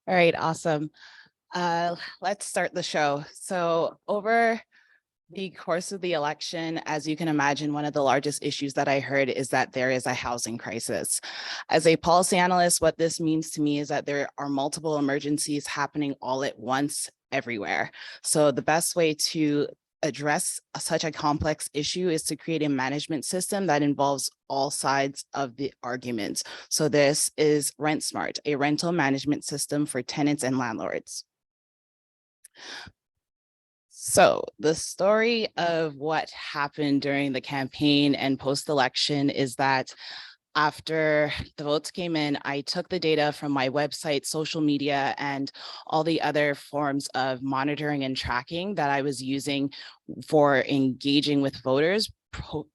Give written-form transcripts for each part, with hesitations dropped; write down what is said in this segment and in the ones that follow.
All right, awesome. Let's start the show. So over the course of the election, as you can imagine, one of the largest issues that I heard is that there is a housing crisis. As a policy analyst, what this means to me is that there are multiple emergencies happening all at once everywhere. So the best way to address such a complex issue is to create a management system that involves all sides of the argument. So this is RentSmart, a rental management system for tenants and landlords. So the story of what happened during the campaign and post-election is that after the votes came in, I took the data from my website, social media, and all the other forms of monitoring and tracking that I was using for engaging with voters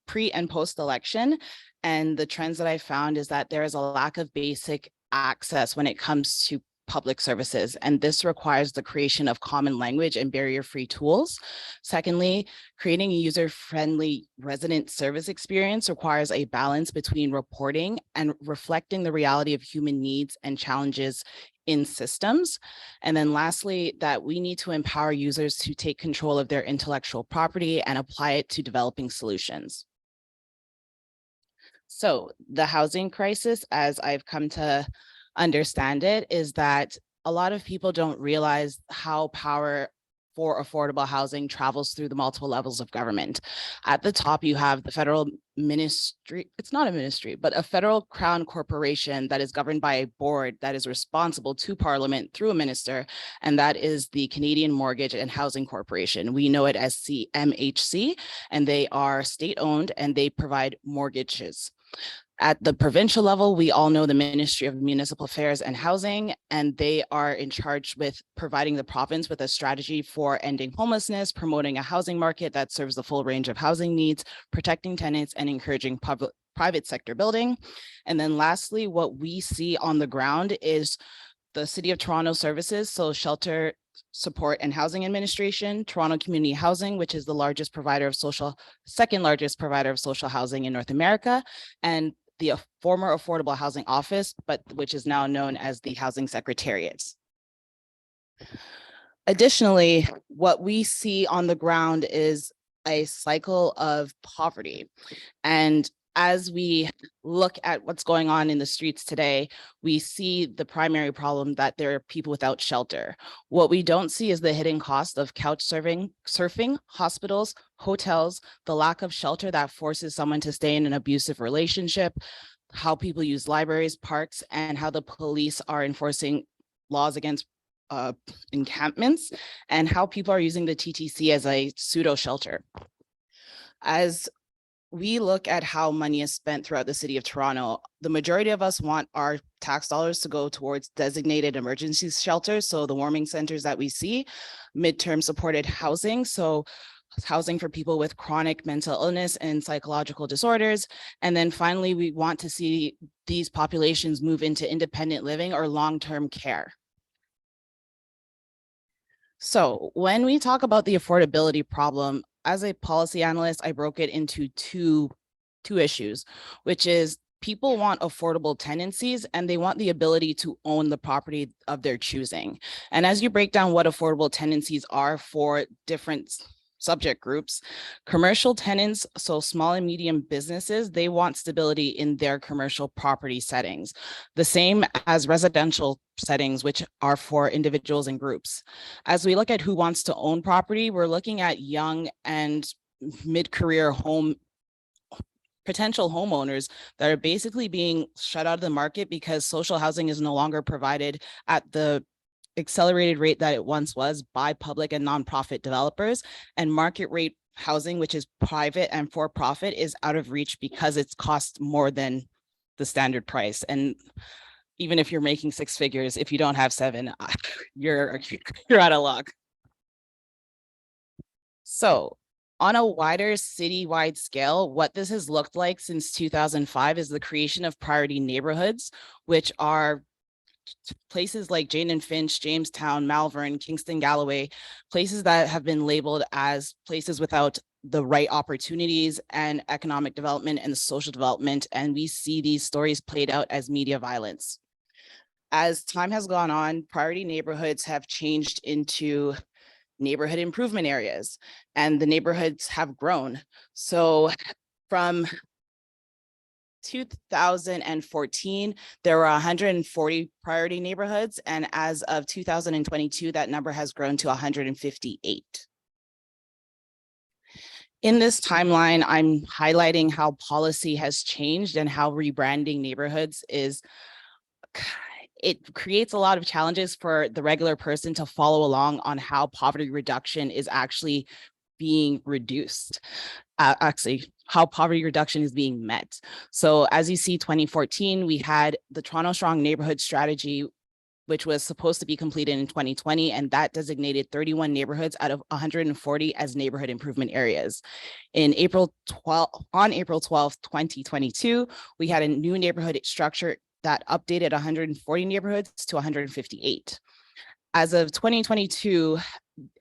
pre and post-election. And the trends that I found is that there is a lack of basic access when it comes to public services, and this requires the creation of common language and barrier-free tools. Secondly, creating a user-friendly resident service experience requires a balance between reporting and reflecting the reality of human needs and challenges in systems. And then lastly, that we need to empower users to take control of their intellectual property and apply it to developing solutions. So the housing crisis, as I've come to understand it, is that a lot of people don't realize how power for affordable housing travels through the multiple levels of government. At the top, you have the federal ministry. It's not a ministry, but a federal crown corporation that is governed by a board that is responsible to Parliament through a minister, and that is the Canadian Mortgage and Housing Corporation. We know it as CMHC, and they are state-owned and they provide mortgages. At the provincial level, we all know the Ministry of Municipal Affairs and Housing, and they are in charge with providing the province with a strategy for ending homelessness, promoting a housing market that serves the full range of housing needs, protecting tenants, and encouraging private sector building. And then lastly, what we see on the ground is the City of Toronto Services, so Shelter Support and Housing Administration, Toronto Community Housing, which is the second largest provider of social housing in North America, and the former Affordable Housing Office, but which is now known as the Housing Secretariat. Additionally, what we see on the ground is a cycle of poverty. And as we look at what's going on in the streets today, we see the primary problem that there are people without shelter. What we don't see is the hidden cost of couch surfing, hospitals, hotels, the lack of shelter that forces someone to stay in an abusive relationship, how people use libraries, parks, and how the police are enforcing laws against encampments, and how people are using the TTC as a pseudo shelter. As we look at how money is spent throughout the city of Toronto, the majority of us want our tax dollars to go towards designated emergency shelters. So the warming centers that we see, midterm supported housing. So housing for people with chronic mental illness and psychological disorders. And then finally, we want to see these populations move into independent living or long-term care. So when we talk about the affordability problem, as a policy analyst, I broke it into two issues, which is people want affordable tenancies and they want the ability to own the property of their choosing. And as you break down what affordable tenancies are for different subject groups, commercial tenants, so small and medium businesses, they want stability in their commercial property settings, the same as residential settings, which are for individuals and groups. As we look at who wants to own property, we're looking at young and mid-career potential homeowners that are basically being shut out of the market because social housing is no longer provided at the accelerated rate that it once was by public and nonprofit developers, and market rate housing, which is private and for profit, is out of reach because it's cost more than the standard price. And even if you're making six figures, if you don't have seven, you're out of luck. So on a wider citywide scale, what this has looked like since 2005 is the creation of priority neighborhoods, which are places like Jane and Finch, Jamestown, Malvern, Kingston, Galloway, places that have been labeled as places without the right opportunities and economic development and social development. And we see these stories played out as media violence. As time has gone on, priority neighborhoods have changed into neighborhood improvement areas, and the neighborhoods have grown. So from 2014, there were 140 priority neighborhoods, and as of 2022, that number has grown to 158. In this timeline, I'm highlighting how policy has changed and how rebranding neighborhoods is, it creates a lot of challenges for the regular person to follow along on how poverty reduction is actually being reduced. Actually, how poverty reduction is being met. So as you see, 2014, we had the Toronto Strong Neighborhood Strategy, which was supposed to be completed in 2020, and that designated 31 neighborhoods out of 140 as neighborhood improvement areas. On April 12th, 2022, we had a new neighborhood structure that updated 140 neighborhoods to 158. As of 2022,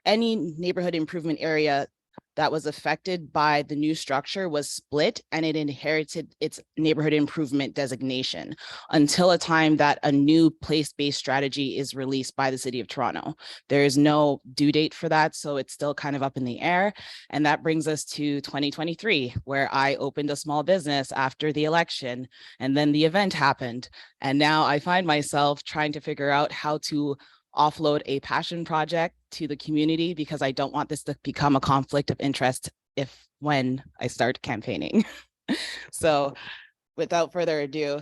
any neighborhood improvement area that was affected by the new structure was split, and it inherited its neighborhood improvement designation until a time that a new place-based strategy is released by the City of Toronto. There is no due date for that, so it's still kind of up in the air. And that brings us to 2023, where I opened a small business after the election, and then the event happened. And now I find myself trying to figure out how to offload a passion project to the community, because I don't want this to become a conflict of interest when I start campaigning. So without further ado,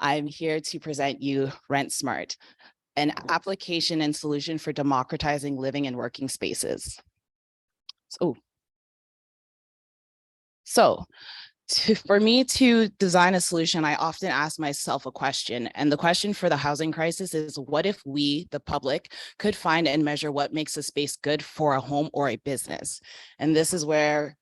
I'm here to present you RentSmart, an application and solution for democratizing living and working spaces. So for me to design a solution, I often ask myself a question. And the question for the housing crisis is, what if we, the public, could find and measure what makes a space good for a home or a business? And this is where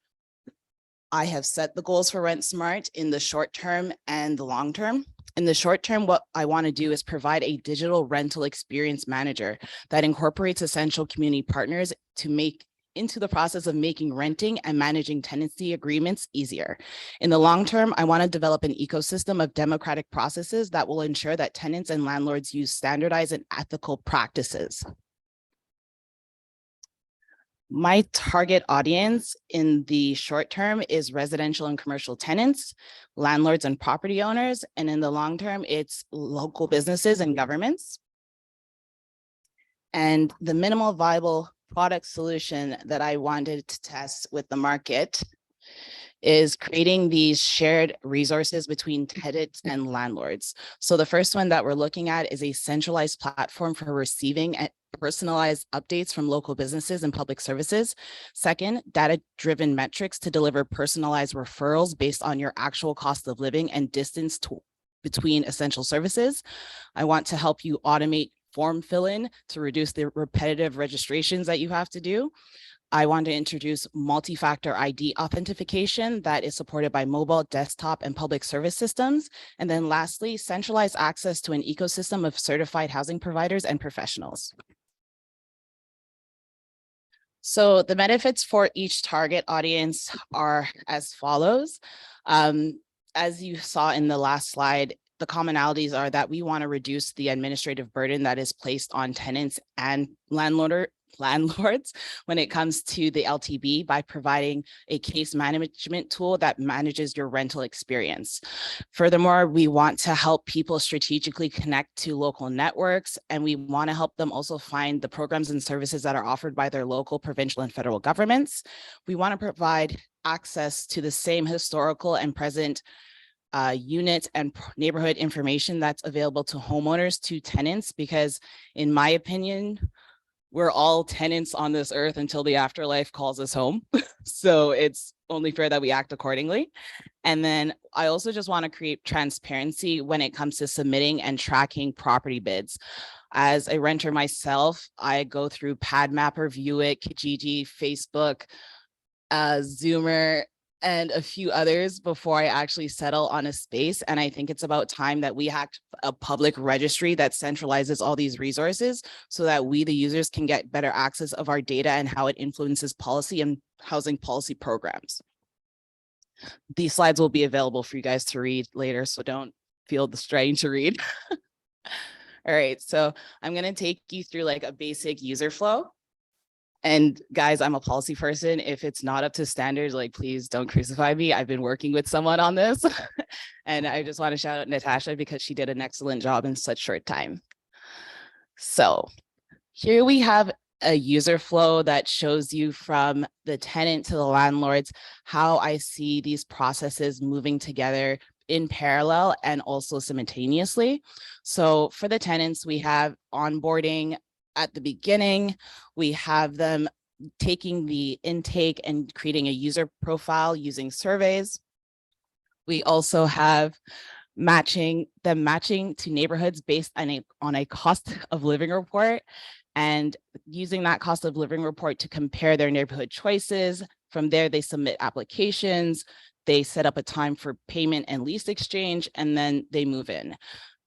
I have set the goals for RentSmart in the short term and the long term. In the short term, what I want to do is provide a digital rental experience manager that incorporates essential community partners to make into the process of making renting and managing tenancy agreements easier. In the long term, I want to develop an ecosystem of democratic processes that will ensure that tenants and landlords use standardized and ethical practices. My target audience in the short term is residential and commercial tenants, landlords and property owners, and in the long term, it's local businesses and governments. And the minimal viable product solution that I wanted to test with the market is creating these shared resources between tenants and landlords. So the first one that we're looking at is a centralized platform for receiving personalized updates from local businesses and public services. Second, data-driven metrics to deliver personalized referrals based on your actual cost of living and distance between essential services. I want to help you automate form fill-in to reduce the repetitive registrations that you have to do. I want to introduce multi-factor ID authentication that is supported by mobile, desktop, and public service systems. And then lastly, centralized access to an ecosystem of certified housing providers and professionals. So the benefits for each target audience are as follows. As you saw in the last slide, the commonalities are that we want to reduce the administrative burden that is placed on tenants and landlords when it comes to the LTB by providing a case management tool that manages your rental experience. Furthermore, we want to help people strategically connect to local networks, and we want to help them also find the programs and services that are offered by their local, provincial, and federal governments. We want to provide access to the same historical and present units and neighborhood information that's available to homeowners, to tenants, because in my opinion, we're all tenants on this earth until the afterlife calls us home. So it's only fair that we act accordingly. And then I also just want to create transparency when it comes to submitting and tracking property bids. As a renter myself, I go through PadMapper, Viewit, Kijiji, Facebook, Zoomer, and a few others before I actually settle on a space. And I think it's about time that we have a public registry that centralizes all these resources so that we, the users, can get better access of our data and how it influences policy and housing policy programs. These slides will be available for you guys to read later, so don't feel the strain to read. All right, so I'm going to take you through like a basic user flow. And guys, I'm a policy person. If it's not up to standards, like please don't crucify me. I've been working with someone on this. And I just want to shout out Natasha because she did an excellent job in such short time. So here we have a user flow that shows you from the tenant to the landlords, how I see these processes moving together in parallel and also simultaneously. So for the tenants, we have onboarding at the beginning. We have them taking the intake and creating a user profile using surveys. We also have matching to neighborhoods based on a cost of living report, and using that cost of living report to compare their neighborhood choices. From there, they submit applications, they set up a time for payment and lease exchange, and then they move in.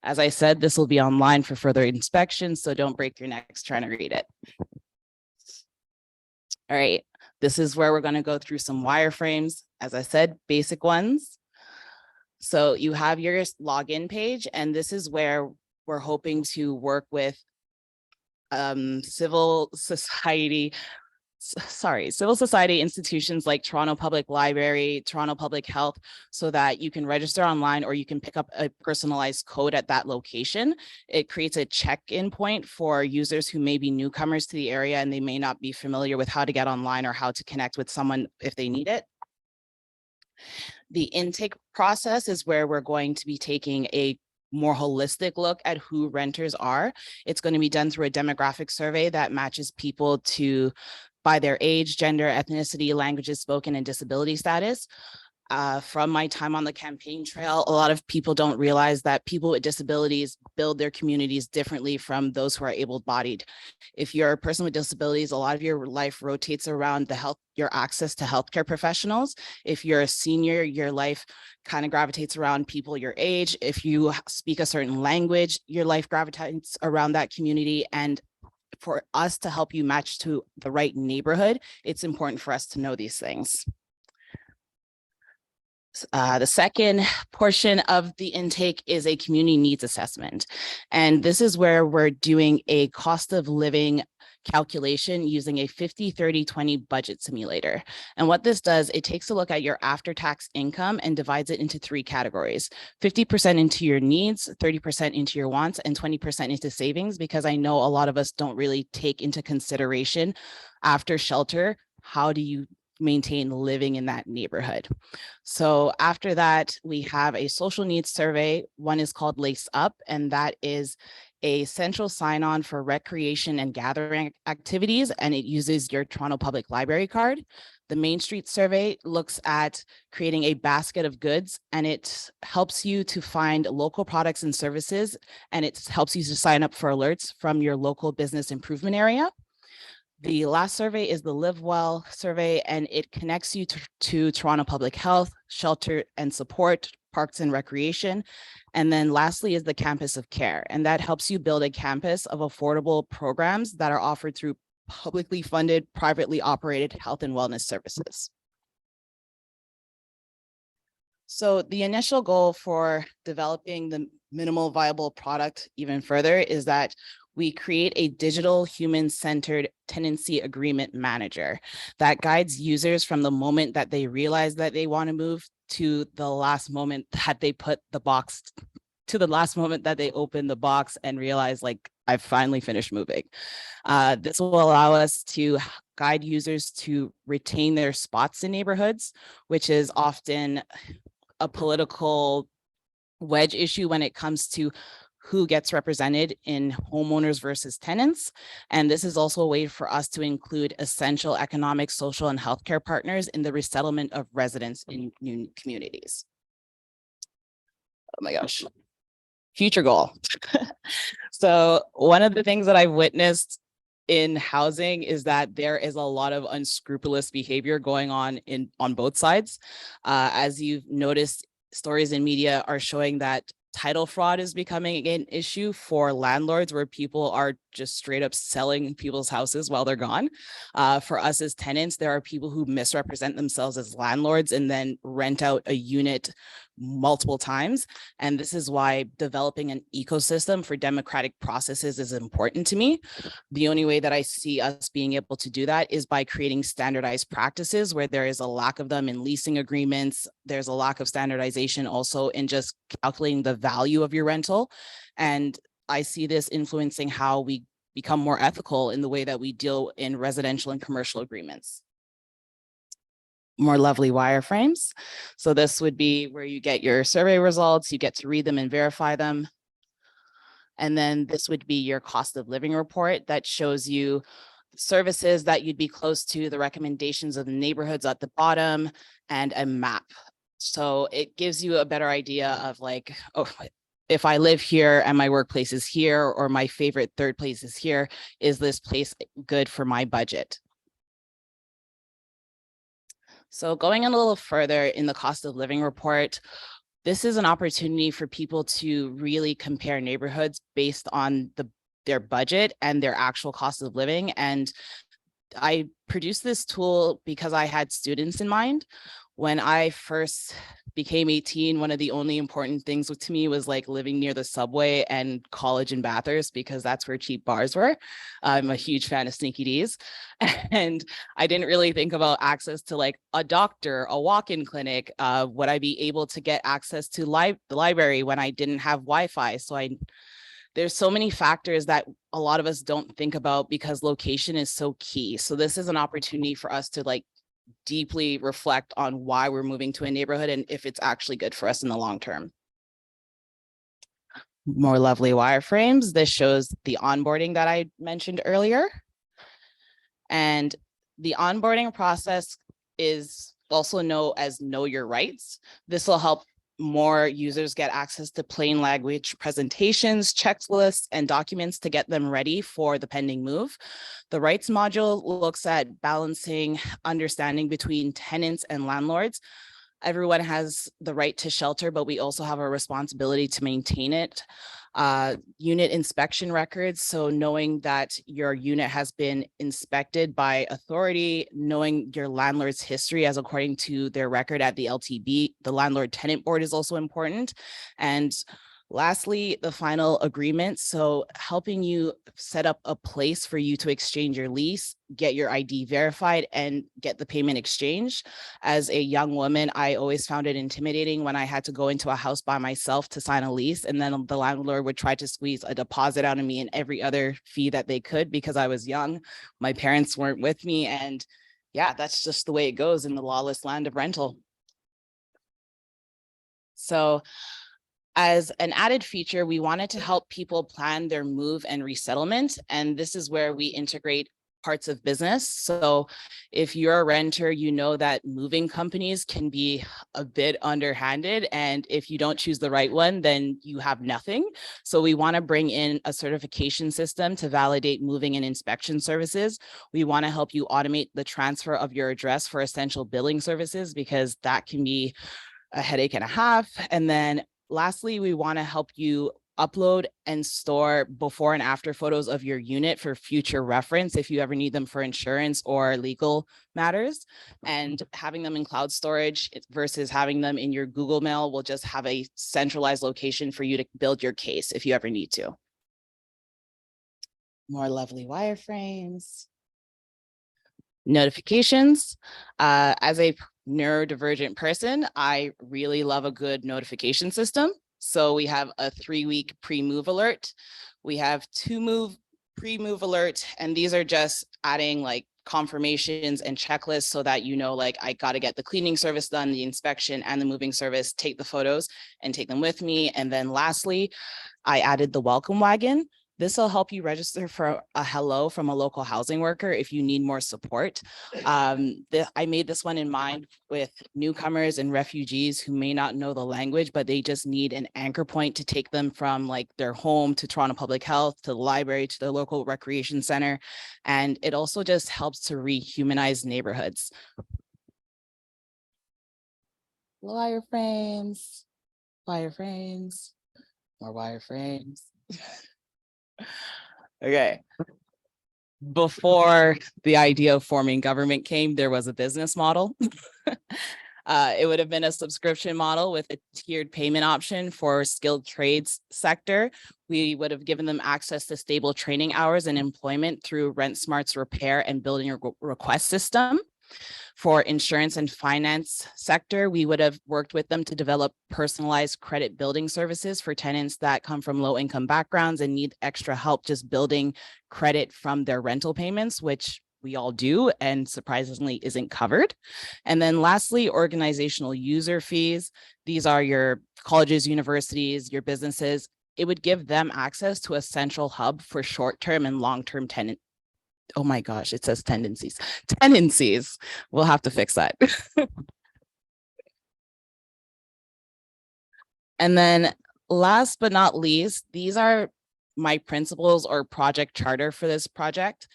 As I said, this will be online for further inspection, so don't break your necks trying to read it. All right, this is where we're going to go through some wireframes. As I said, basic ones. So you have your login page, and this is where we're hoping to work with civil society institutions like Toronto Public Library, Toronto Public Health, so that you can register online or you can pick up a personalized code at that location. It creates a check-in point for users who may be newcomers to the area and they may not be familiar with how to get online or how to connect with someone if they need it. The intake process is where we're going to be taking a more holistic look at who renters are. It's going to be done through a demographic survey that matches people by their age, gender, ethnicity, languages spoken, and disability status. From my time on the campaign trail, a lot of people don't realize that people with disabilities build their communities differently from those who are able-bodied. If you're a person with disabilities, a lot of your life rotates around your access to healthcare professionals. If you're a senior, your life kind of gravitates around people your age. If you speak a certain language, your life gravitates around that community. And for us to help you match to the right neighborhood, it's important for us to know these things. The second portion of the intake is a community needs assessment. And this is where we're doing a cost of living calculation using a 50-30-20 budget simulator. And what this does, it takes a look at your after-tax income and divides it into 3 categories: 50% into your needs, 30% into your wants, and 20% into savings, because I know a lot of us don't really take into consideration after shelter, how do you maintain living in that neighborhood. So after that, we have a social needs survey. One is called Lace Up, and that is a central sign-on for recreation and gathering activities, and it uses your Toronto Public Library card. The Main Street survey looks at creating a basket of goods, and it helps you to find local products and services, and it helps you to sign up for alerts from your local business improvement area. The last survey is the Live Well survey, and it connects you to Toronto Public Health, Shelter and Support, Parks and Recreation. And then lastly is the Campus of Care, and that helps you build a campus of affordable programs that are offered through publicly funded, privately operated health and wellness services. So the initial goal for developing the minimal viable product even further is that we create a digital human-centered tenancy agreement manager that guides users from the moment that they realize that they want to move to the last moment that they put the box, to the last moment that they open the box and realize, like, I've finally finished moving. This will allow us to guide users to retain their spots in neighborhoods, which is often a political wedge issue when it comes to who gets represented in homeowners versus tenants. And this is also a way for us to include essential economic, social, and healthcare partners in the resettlement of residents in new communities. Oh my gosh, future goal. So one of the things that I've witnessed in housing is that there is a lot of unscrupulous behavior going on both sides. As you've noticed, stories in media are showing that title fraud is becoming an issue for landlords, where people are just straight up selling people's houses while they're gone. For us as tenants, there are people who misrepresent themselves as landlords and then rent out a unit multiple times. And this is why developing an ecosystem for democratic processes is important to me. The only way that I see us being able to do that is by creating standardized practices where there is a lack of them in leasing agreements. There's a lack of standardization also in just calculating the value of your rental. And I see this influencing how we become more ethical in the way that we deal in residential and commercial agreements. More lovely wireframes. So this would be where you get your survey results, you get to read them and verify them. And then this would be your cost of living report that shows you services that you'd be close to, the recommendations of the neighborhoods at the bottom, and a map. So it gives you a better idea of like, oh, if I live here and my workplace is here, or my favorite third place is here, is this place good for my budget? So going a little further in the cost of living report, this is an opportunity for people to really compare neighborhoods based on their budget and their actual cost of living. And I produced this tool because I had students in mind. When I first became 18, one of the only important things to me was like living near the subway and College and Bathurst, because that's where cheap bars were. I'm a huge fan of Sneaky D's. And I didn't really think about access to like a doctor, a walk-in clinic. Would I be able to get access to the library when I didn't have Wi-Fi? So there's so many factors that a lot of us don't think about because location is so key. So this is an opportunity for us to like deeply reflect on why we're moving to a neighborhood and if it's actually good for us in the long term. More lovely wireframes. This shows the onboarding that I mentioned earlier. And the onboarding process is also known as Know Your Rights. This will help more users get access to plain language presentations, checklists, and documents to get them ready for the pending move. The rights module looks at balancing understanding between tenants and landlords. Everyone has the right to shelter, but we also have a responsibility to maintain it. Unit inspection records. So knowing that your unit has been inspected by authority, knowing your landlord's history as according to their record at the LTB, the landlord tenant board, is also important. And lastly, the final agreement. So helping you set up a place for you to exchange your lease, get your ID verified, and get the payment exchanged. As a young woman, I always found it intimidating when I had to go into a house by myself to sign a lease, and then the landlord would try to squeeze a deposit out of me and every other fee that they could because I was young. My parents weren't with me, and yeah, that's just the way it goes in the lawless land of rental. So as an added feature, we wanted to help people plan their move and resettlement. And this is where we integrate parts of business. So if you're a renter, you know that moving companies can be a bit underhanded. And if you don't choose the right one, then you have nothing. So we want to bring in a certification system to validate moving and inspection services. We want to help you automate the transfer of your address for essential billing services, because that can be a headache and a half. And then lastly, we want to help you upload and store before and after photos of your unit for future reference if you ever need them for insurance or legal matters. And having them in cloud storage versus having them in your Google Mail will just have a centralized location for you to build your case if you ever need to. More lovely wireframes. Notifications. As a neurodivergent person, I really love a good notification system. So we have a 3-week pre-move alert. We have 2-move pre-move alert, and these are just adding like confirmations and checklists so that you know, like, I got to get the cleaning service done, the inspection, and the moving service, take the photos and take them with me. And then lastly, I added the welcome wagon. This will help you register for a hello from a local housing worker if you need more support. I made this one in mind with newcomers and refugees who may not know the language, but they just need an anchor point to take them from like their home to Toronto Public Health, to the library, to the local recreation center. And it also just helps to rehumanize neighborhoods. Wireframes, wireframes, more wireframes. Okay. Before the idea of forming government came, there was a business model. It would have been a subscription model with a tiered payment option for skilled trades sector. We would have given them access to stable training hours and employment through RentSmart's repair and building request system. For insurance and finance sector, we would have worked with them to develop personalized credit building services for tenants that come from low income backgrounds and need extra help just building credit from their rental payments, which we all do and surprisingly isn't covered. And then lastly, organizational user fees. These are your colleges, universities, your businesses. It would give them access to a central hub for short-term and long-term tenant. Oh my gosh, it says tendencies. Tendencies. We'll have to fix that. And then last but not least, these are my principles or project charter for this project.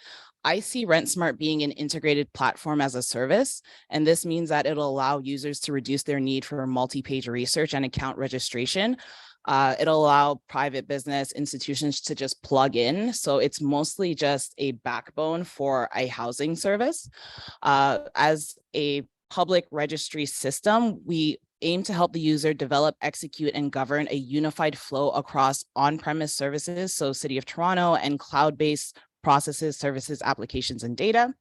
I see RentSmart being an integrated platform as a service, and this means that it'll allow users to reduce their need for multi-page research and account registration. It'll allow private business institutions to just plug in. So it's mostly just a backbone for a housing service. As a public registry system, we aim to help the user develop, execute, and govern a unified flow across on-premise services, so City of Toronto, and cloud-based processes, services, applications, and data.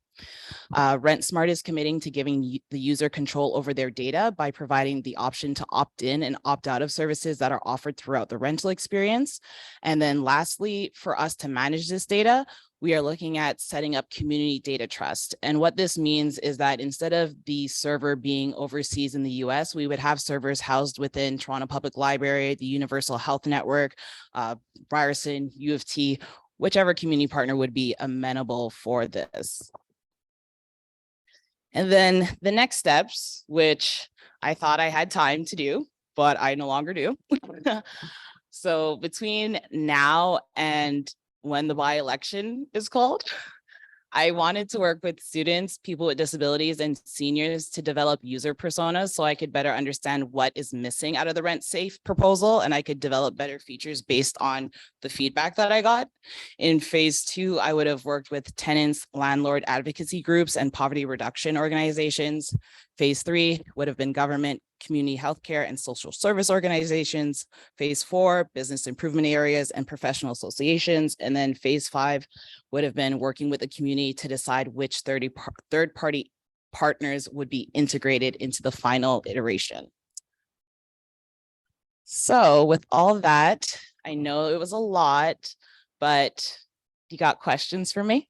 RentSmart is committing to giving the user control over their data by providing the option to opt in and opt out of services that are offered throughout the rental experience. And then lastly, for us to manage this data, we are looking at setting up community data trust. And what this means is that instead of the server being overseas in the US, we would have servers housed within Toronto Public Library, the Universal Health Network, Ryerson, U of T, whichever community partner would be amenable for this. And then the next steps, which I thought I had time to do, but I no longer do. So between now and when the by-election is called, I wanted to work with students, people with disabilities, and seniors to develop user personas so I could better understand what is missing out of the rent safe proposal, and I could develop better features based on the feedback that I got. In phase 2, I would have worked with tenants, landlord advocacy groups, and poverty reduction organizations. Phase 3 would have been government, community healthcare, and social service organizations. Phase 4, business improvement areas and professional associations. And then phase 5 would have been working with the community to decide which third-party partners would be integrated into the final iteration. So with all that, I know it was a lot, but you got questions for me?